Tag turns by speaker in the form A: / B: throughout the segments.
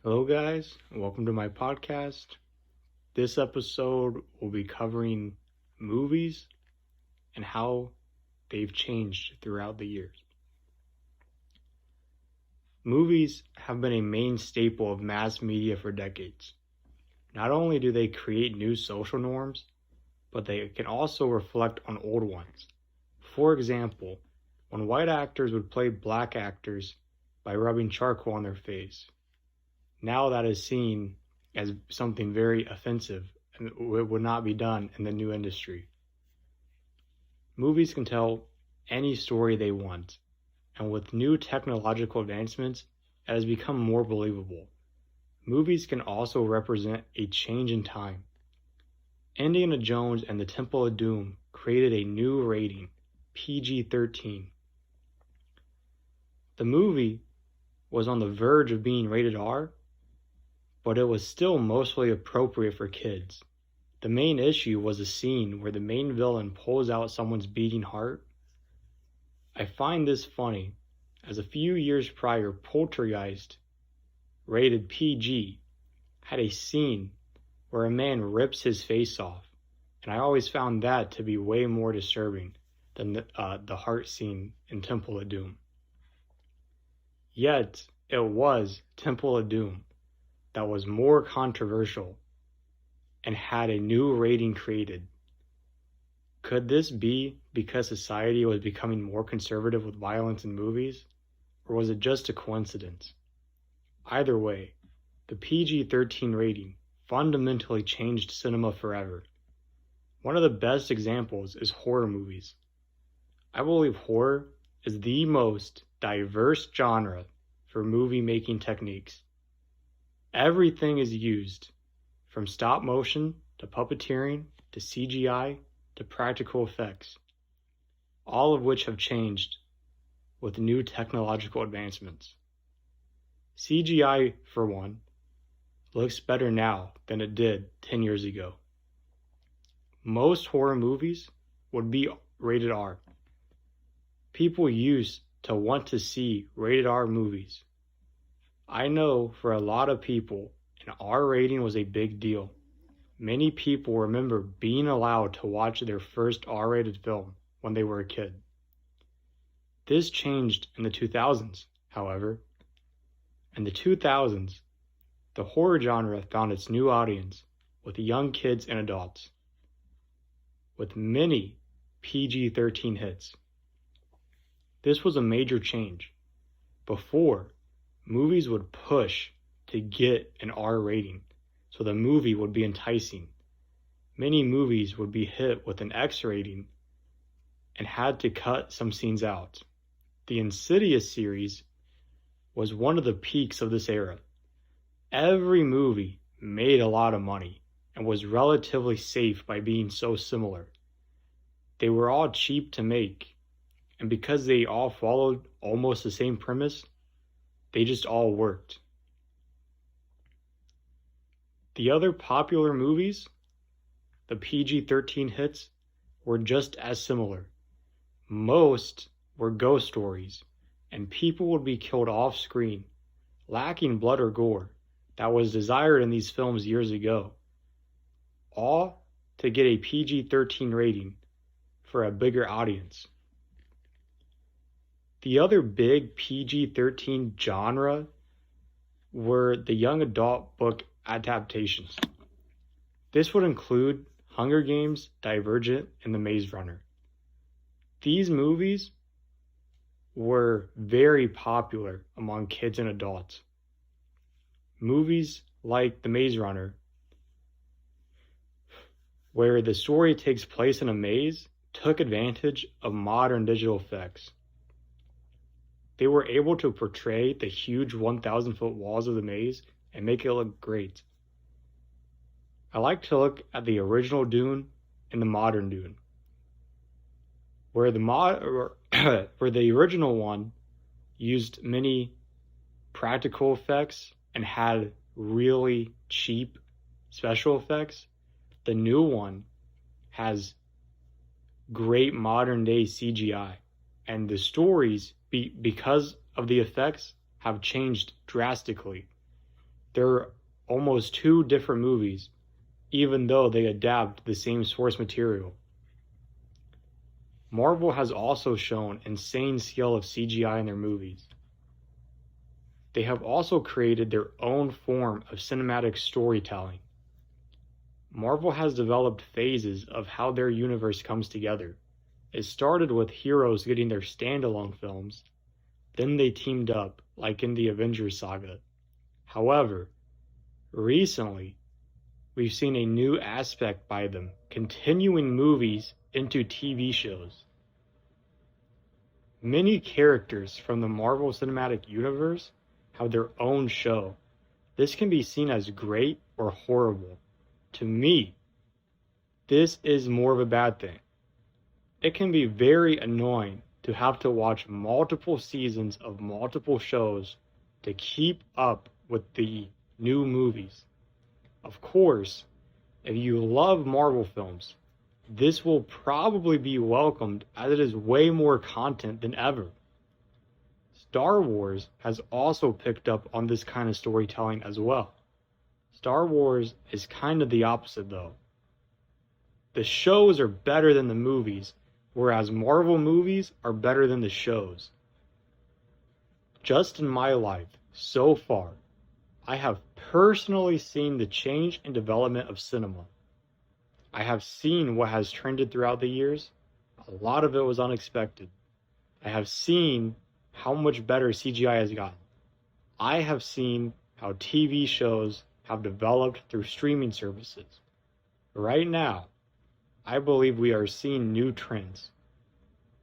A: Hello, guys, and welcome to my podcast. This episode will be covering movies and how they've changed throughout the years. Movies have been a main staple of mass media for decades. Not only do they create new social norms, but they can also reflect on old ones. For example, when white actors would play black actors by rubbing charcoal on their face. Now that is seen as something very offensive and it would not be done in the new industry. Movies can tell any story they want, and with new technological advancements, it has become more believable. Movies can also represent a change in time. Indiana Jones and the Temple of Doom created a new rating, PG-13. The movie was on the verge of being rated R, but it was still mostly appropriate for kids. The main issue was a scene where the main villain pulls out someone's beating heart. I find this funny, as a few years prior, Poltergeist, rated PG, had a scene where a man rips his face off, and I always found that to be way more disturbing than the heart scene in Temple of Doom. Yet, it was Temple of Doom that was more controversial and had a new rating created. Could this be because society was becoming more conservative with violence in movies, or was it just a coincidence? Either way, the PG-13 rating fundamentally changed cinema forever. One of the best examples is horror movies. I believe horror is the most diverse genre for movie making techniques. Everything is used, from stop motion to puppeteering to CGI to practical effects, all of which have changed with new technological advancements. CGI, for one, looks better now than it did 10 years ago. Most horror movies would be rated R. People used to want to see rated R movies. I know for a lot of people, an R rating was a big deal. Many people remember being allowed to watch their first R-rated film when they were a kid. This changed in the 2000s, however. In the 2000s, the horror genre found its new audience with young kids and adults, with many PG-13 hits. This was a major change. Before, movies would push to get an R rating, so the movie would be enticing. Many movies would be hit with an X rating and had to cut some scenes out. The Insidious series was one of the peaks of this era. Every movie made a lot of money and was relatively safe by being so similar. They were all cheap to make, and because they all followed almost the same premise, they just all worked. The other popular movies, the PG-13 hits, were just as similar. Most were ghost stories, and people would be killed off screen, lacking blood or gore that was desired in these films years ago. All to get a PG-13 rating for a bigger audience. The other big PG-13 genre were the young adult book adaptations. This would include Hunger Games, Divergent, and The Maze Runner. These movies were very popular among kids and adults. Movies like The Maze Runner, where the story takes place in a maze, took advantage of modern digital effects. They were able to portray the huge 1,000-foot walls of the maze and make it look great. I like to look at the original Dune and the modern Dune, where the original one used many practical effects and had really cheap special effects. The new one has great modern day CGI, and the stories, because of the effects, have changed drastically. They're almost two different movies, even though they adapt the same source material. Marvel has also shown insane scale of CGI in their movies. They have also created their own form of cinematic storytelling. Marvel has developed phases of how their universe comes together. It started with heroes getting their standalone films, then they teamed up, like in the Avengers saga. However, recently, we've seen a new aspect by them, continuing movies into TV shows. Many characters from the Marvel Cinematic Universe have their own show. This can be seen as great or horrible. To me, this is more of a bad thing. It can be very annoying to have to watch multiple seasons of multiple shows to keep up with the new movies. Of course, if you love Marvel films, this will probably be welcomed as it is way more content than ever. Star Wars has also picked up on this kind of storytelling as well. Star Wars is kind of the opposite though. The shows are better than the movies, whereas Marvel movies are better than the shows. Just in my life, so far, I have personally seen the change and development of cinema. I have seen what has trended throughout the years. A lot of it was unexpected. I have seen how much better CGI has gotten. I have seen how TV shows have developed through streaming services. Right now, I believe we are seeing new trends.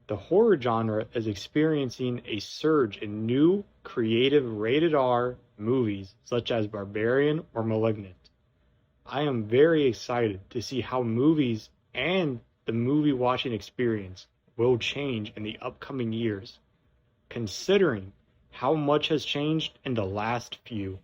A: The horror genre is experiencing a surge in new, creative rated R movies such as Barbarian or Malignant. I am very excited to see how movies and the movie watching experience will change in the upcoming years, considering how much has changed in the last few.